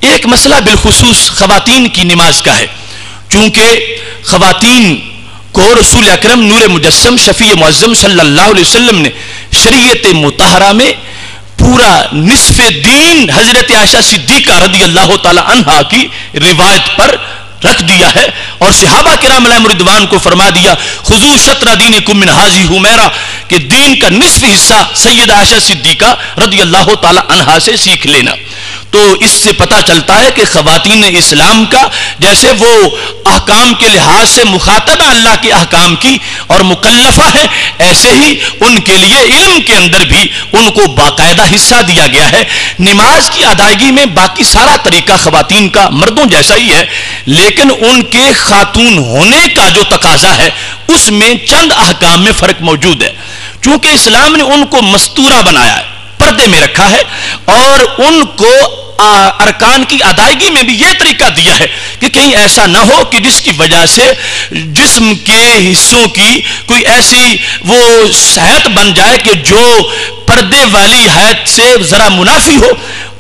ایک مسئلہ بالخصوص خواتین کی نماز کا ہے، چونکہ خواتین کو رسول اکرم نور مجسم شفیع معظم صلی اللہ علیہ وسلم نے شریعت مطہرہ میں پورا نصف دین حضرت عائشہ صدیقہ رضی اللہ تعالی عنہا کی روایت پر رکھ دیا ہے، اور صحابہ کرام علیہم رضوان کو فرما دیا خذو شطر دینکم من ھذہ حمیرہ کہ دین کا نصف حصہ سیدہ عائشہ صدیقہ رضی اللہ تعالی عنہا سے سیکھ لینا۔ تو اس سے پتہ چلتا ہے کہ خواتین اسلام کا جیسے وہ احکام کے لحاظ سے مخاطبہ اللہ کے احکام کی اور مکلفہ ہے، ایسے ہی ان کے لیے علم کے اندر بھی ان کو باقاعدہ حصہ دیا گیا ہے۔ نماز کی ادائیگی میں باقی سارا طریقہ خواتین کا مردوں جیسا ہی ہے، لیکن ان کے خاتون ہونے کا جو تقاضا ہے اس میں چند احکام میں فرق موجود ہے، چونکہ اسلام نے ان کو مستورہ بنایا ہے، پردے میں رکھا ہے، اور ان کو ارکان کی ادائیگی میں بھی یہ طریقہ دیا ہے کہ کہیں ایسا نہ ہو کہ جس کی وجہ سے جسم کے حصوں کی کوئی ایسی وہ حیت بن جائے کہ جو پردے والی حیت سے ذرا منافی ہو،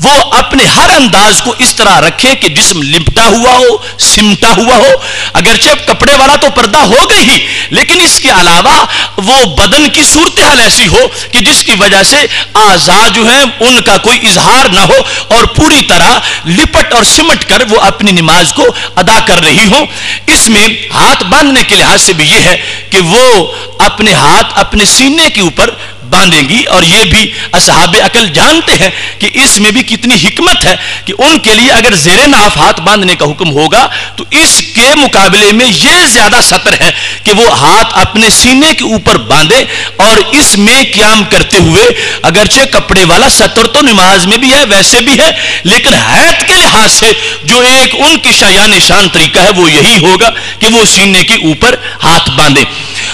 وہ اپنے ہر انداز کو اس طرح رکھے کہ جسم لپٹا ہوا ہو، سمٹا ہوا ہو، اگرچہ کپڑے والا تو پردہ ہو گئی ہی، لیکن اس کے علاوہ وہ بدن کی صورتحال ایسی ہو کہ جس کی وجہ سے اعضاء جو ہیں ان کا کوئی اظہار نہ ہو اور پوری طرح لپٹ اور سمٹ کر وہ اپنی نماز کو ادا کر رہی ہوں۔ اس میں ہاتھ باندھنے کے لحاظ سے بھی یہ ہے کہ وہ اپنے ہاتھ اپنے سینے کے اوپر باندھیں گی، اور یہ بھی اصحاب عقل جانتے ہیں کہ اس میں بھی کتنی حکمت ہے کہ ان کے لیے اگر زیر ناف ہاتھ باندھنے کا حکم ہوگا تو اس کے مقابلے میں یہ زیادہ سطر ہے کہ وہ ہاتھ اپنے سینے کے اوپر باندھے، اور اس میں قیام کرتے ہوئے اگرچہ کپڑے والا سطر تو نماز میں بھی ہے ویسے بھی ہے، لیکن حیت کے لحاظ سے جو ایک ان کی شایان شان طریقہ ہے وہ یہی ہوگا کہ وہ سینے کے اوپر ہاتھ باندھے۔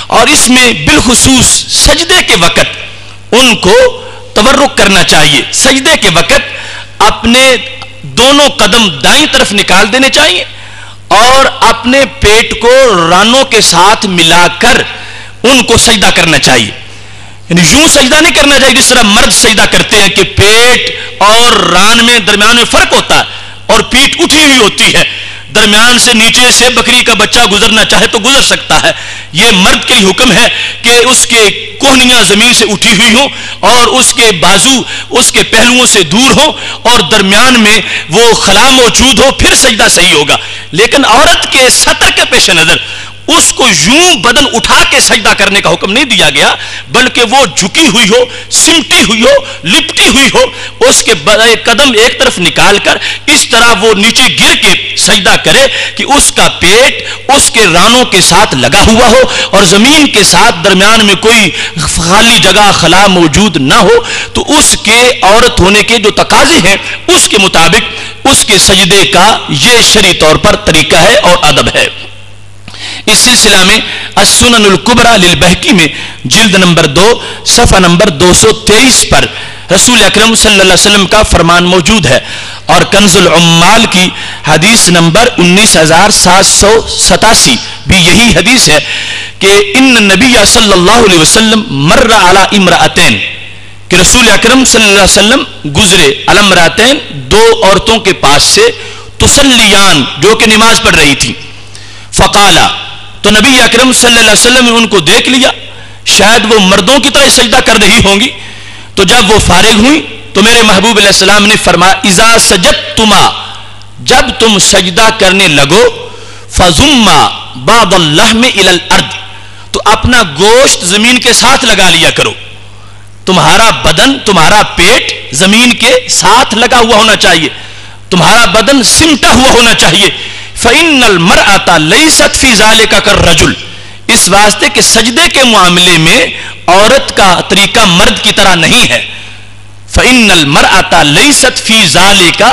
اور اس میں بالخصوص سجدے کے وقت ان کو تورک کرنا چاہیے، سجدے کے وقت اپنے دونوں قدم دائیں طرف نکال دینے چاہیے اور اپنے پیٹ کو رانوں کے ساتھ ملا کر ان کو سجدہ کرنا چاہیے، یعنی یوں سجدہ نہیں کرنا چاہیے جس طرح مرد سجدہ کرتے ہیں کہ پیٹ اور ران میں درمیان میں فرق ہوتا ہے اور پیٹ اٹھی ہوئی ہوتی ہے، درمیان سے نیچے سے بکری کا بچہ گزرنا چاہے تو گزر سکتا ہے۔ یہ مرد کے لیے حکم ہے کہ اس کے کوہنیاں زمین سے اٹھی ہوئی ہوں اور اس کے بازو اس کے پہلوؤں سے دور ہوں اور درمیان میں وہ خلا موجود ہو، پھر سجدہ صحیح ہوگا۔ لیکن عورت کے سطر کے پیش نظر اس کو یوں بدن اٹھا کے سجدہ کرنے کا حکم نہیں دیا گیا، بلکہ وہ جھکی ہوئی ہو، سمٹی ہوئی ہو، لپٹی ہوئی ہو، اس کے قدم ایک طرف نکال کر اس طرح وہ نیچے گر کے سجدہ کرے کہ اس کا پیٹ اس کے رانوں کے ساتھ لگا ہوا ہو اور زمین کے ساتھ درمیان میں کوئی خالی جگہ خلا موجود نہ ہو، تو اس کے عورت ہونے کے جو تقاضے ہیں اس کے مطابق اس کے سجدے کا یہ شرعی طور پر طریقہ ہے اور ادب ہے۔ اس سلسلہ میں السنن الکبریٰ للبہقی میں جلد نمبر 2 صفحہ نمبر 223 پر رسول اکرم صلی اللہ علیہ وسلم کا فرمان موجود ہے، اور کنز العمال کی حدیث نمبر 19787 بھی یہی حدیث ہے کہ ان نبی صلی اللہ علیہ وسلم مر علی امرأتین، کہ رسول اکرم صلی اللہ علیہ وسلم گزرے علی امرأتین، دو عورتوں کے پاس سے، تصلیان جو کہ نماز پڑھ رہی تھی، فقالا تو نبی اکرم صلی اللہ علیہ وسلم نے ان کو دیکھ لیا، شاید وہ مردوں کی طرح سجدہ کر رہی ہوں گی، تو جب وہ فارغ ہوئی تو میرے محبوب علیہ السلام نے فرمایا اذا سجدتما، جب تم سجدہ کرنے لگو، فضما بعض اللحم الى الارض، تو اپنا گوشت زمین کے ساتھ لگا لیا کرو، تمہارا بدن تمہارا پیٹ زمین کے ساتھ لگا ہوا ہونا چاہیے، تمہارا بدن سمٹا ہوا ہونا چاہیے۔ فَإِنَّ الْمَرْأَةَ لَيْسَتْ فِي ذَلِكَ كَالرَّجُلِ، اس واسطے کہ سجدے کے معاملے میں عورت کا طریقہ مرد کی طرح نہیں ہے۔ فَإِنَّ الْمَرْأَةَ لَيْسَتْ فِي ذَلِكَ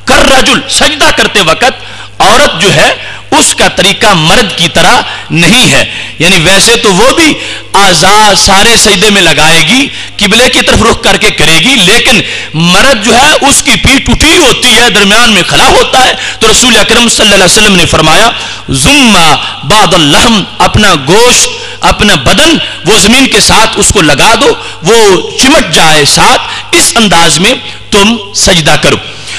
كَالرَّجُلِ، سجدہ کرتے وقت عورت جو ہے اس کا طریقہ مرد کی طرح نہیں ہے، یعنی ویسے تو وہ بھی اعضاء سارے سجدے میں لگائے گی، قبلے کی طرف رخ کر کے کرے گی، لیکن مرد جو ہے اس کی پیٹھ اٹھی ہوتی ہے، درمیان میں خلا ہوتا ہے، تو رسول اکرم صلی اللہ علیہ وسلم نے فرمایا ذما بعض اللحم، اپنا گوشت اپنا بدن وہ زمین کے ساتھ اس کو لگا دو، وہ چمٹ جائے ساتھ، اس انداز میں تم سجدہ کرو۔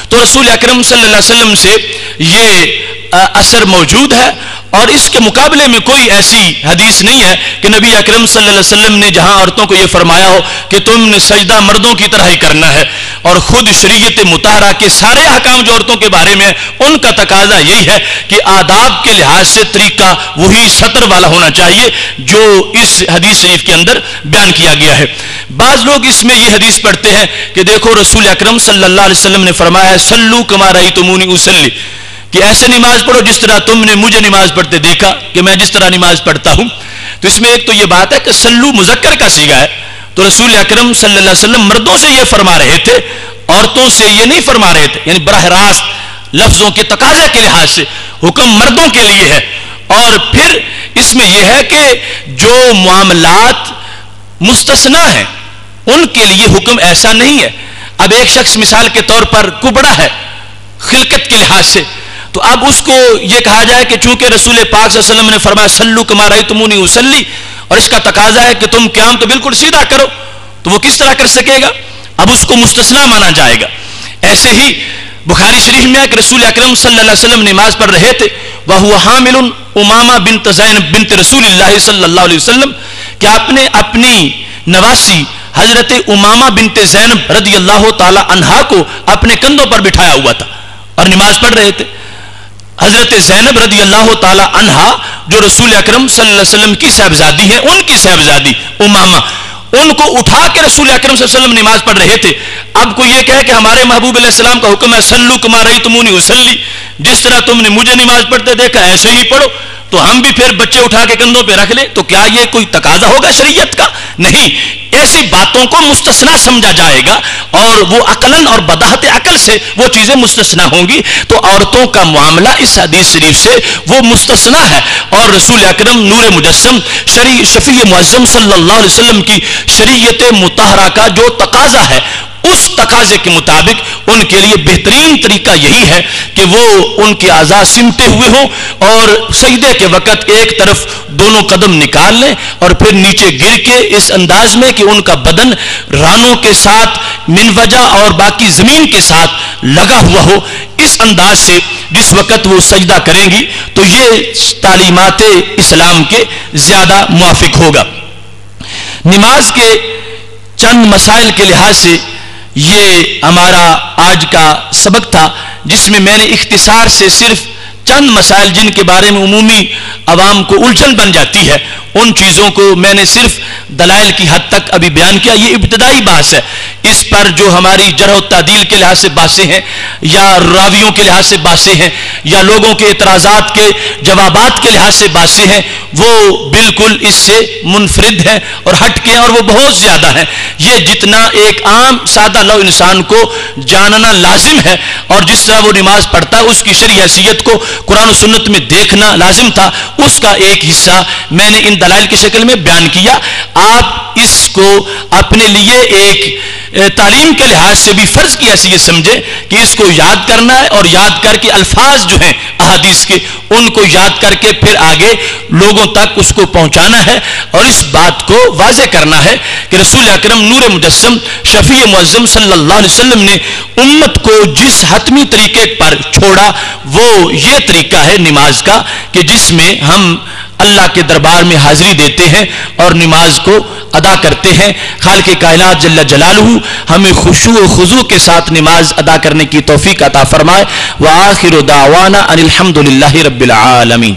تو رسول اکرم صلی اللہ علیہ وسلم سے یہ اثر موجود ہے، اور اس کے مقابلے میں کوئی ایسی حدیث نہیں ہے کہ نبی اکرم صلی اللہ علیہ وسلم نے جہاں عورتوں کو یہ فرمایا ہو کہ تم نے سجدہ مردوں کی طرح ہی کرنا ہے، اور خود شریعت مطہرہ کے سارے احکام جو عورتوں کے بارے میں ان کا تقاضا یہی ہے کہ آداب کے لحاظ سے طریقہ وہی سطر والا ہونا چاہیے جو اس حدیث شریف کے اندر بیان کیا گیا ہے۔ بعض لوگ اس میں یہ حدیث پڑھتے ہیں کہ دیکھو رسول اکرم صلی اللہ علیہ وسلم نے فرمایا ہے صلو کما رأیتمونی اصلی، کہ ایسے نماز پڑھو جس طرح تم نے مجھے نماز پڑھتے دیکھا کہ میں جس طرح نماز پڑھتا ہوں۔ تو اس میں ایک تو یہ بات ہے کہ سلو مذکر کا صیغہ ہے، تو رسول اکرم صلی اللہ علیہ وسلم مردوں سے یہ فرما رہے تھے، عورتوں سے یہ نہیں فرما رہے تھے، یعنی براہ راست لفظوں کے تقاضے کے لحاظ سے حکم مردوں کے لیے ہے۔ اور پھر اس میں یہ ہے کہ جو معاملات مستثنا ہیں ان کے لیے حکم ایسا نہیں ہے۔ اب ایک شخص مثال کے طور پر کبڑا ہے خلقت کے لحاظ سے، تو اب اس کو یہ کہا جائے کہ چونکہ رسول پاک صلی اللہ علیہ وسلم نے فرمایا سلو کما رأیتمونی اصلی، اور اس کا تقاضا ہے کہ تم قیام تو بالکل سیدھا کرو، تو وہ کس طرح کر سکے گا؟ اب اس کو مستثنا مانا جائے گا۔ ایسے ہی بخاری شریف میں ہے کہ رسول اکرم صلی اللہ علیہ وسلم نماز پڑھ رہے تھے وَهُوَ حَامِلٌ امامہ بنت زینب بنت رسول اللہ صلی اللہ علیہ وسلم، کہ آپ نے اپنی نواسی حضرت امامہ بنت زینب رضی اللہ تعالی عنہا کو اپنے کندھوں پر بٹھایا ہوا تھا اور نماز پڑھ رہے تھے۔ حضرت زینب رضی اللہ تعالی عنہا جو رسول اکرم صلی اللہ علیہ وسلم کی صاحبزادی ہے، ان کی صاحبزادی امامہ، ان کو اٹھا کے رسول اکرم صلی اللہ علیہ وسلم نماز پڑھ رہے تھے۔ اب کوئی یہ کہے کہ ہمارے محبوب علیہ السلام کا حکم ہے سلو کما رأیتمونی اصلی، جس طرح تم نے مجھے نماز پڑھتے دیکھا ایسے ہی پڑھو، تو ہم بھی پھر بچے اٹھا کے کندھوں پہ رکھ لیں، تو کیا یہ کوئی تقاضا ہوگا شریعت کا؟ نہیں، ایسی باتوں کو مستثنا سمجھا جائے گا، اور وہ عقلاً اور بداہت عقل سے وہ چیزیں مستثنا ہوں گی۔ تو عورتوں کا معاملہ اس حدیث شریف سے وہ مستثنا ہے، اور رسول اکرم نور مجسم شفیع معظم صلی اللہ علیہ وسلم کی شریعت مطہرہ کا جو تقاضا ہے اس تقاضے کے مطابق ان کے لیے بہترین طریقہ یہی ہے کہ وہ ان کے اعضاء سمٹے ہوئے ہوں، اور سجدے کے وقت ایک طرف دونوں قدم نکال لیں اور پھر نیچے گر کے اس انداز میں کہ ان کا بدن رانوں کے ساتھ من وجہ اور باقی زمین کے ساتھ لگا ہوا ہو، اس انداز سے جس وقت وہ سجدہ کریں گی تو یہ تعلیمات اسلام کے زیادہ موافق ہوگا۔ نماز کے چند مسائل کے لحاظ سے یہ ہمارا آج کا سبق تھا، جس میں میں نے اختصار سے صرف چند مسائل جن کے بارے میں عمومی عوام کو الجھن بن جاتی ہے ان چیزوں کو میں نے صرف دلائل کی حد تک ابھی بیان کیا۔ یہ ابتدائی بحث ہے، اس پر جو ہماری جرح و تعدیل کے لحاظ سے بحثیں ہیں یا راویوں کے لحاظ سے بحثیں ہیں یا لوگوں کے اعتراضات کے جوابات کے لحاظ سے بحثیں ہیں، وہ بالکل اس سے منفرد ہیں اور ہٹ کے ہیں، اور وہ بہت زیادہ ہیں۔ یہ جتنا ایک عام سادہ لو انسان کو جاننا لازم ہے، اور جس طرح وہ نماز پڑھتا ہے اس کی شرعی حیثیت کو قرآن و سنت میں دیکھنا لازم تھا، اس کا ایک حصہ میں نے ان دلائل کی شکل میں بیان کیا۔ آپ اس کو اپنے لیے ایک تعلیم کے لحاظ سے بھی فرض کی حیثیت سمجھے کہ اس کو یاد کرنا ہے، اور یاد کر کے الفاظ جو ہیں احادیث کے ان کو یاد کر کے پھر آگے لوگوں تک اس کو پہنچانا ہے، اور اس بات کو واضح کرنا ہے کہ رسول اکرم نور مجسم شفیع معظم صلی اللہ علیہ وسلم نے امت کو جس حتمی طریقے پر چھوڑا وہ یہ طریقہ ہے نماز کا، کہ جس میں ہم اللہ کے دربار میں حاضری دیتے ہیں اور نماز کو ادا کرتے ہیں۔ خالق کائنات جل جلالہ ہمیں خشوع و خضوع کے ساتھ نماز ادا کرنے کی توفیق عطا فرمائے۔ وآخر دعوانا ان الحمد للہ رب العالمین۔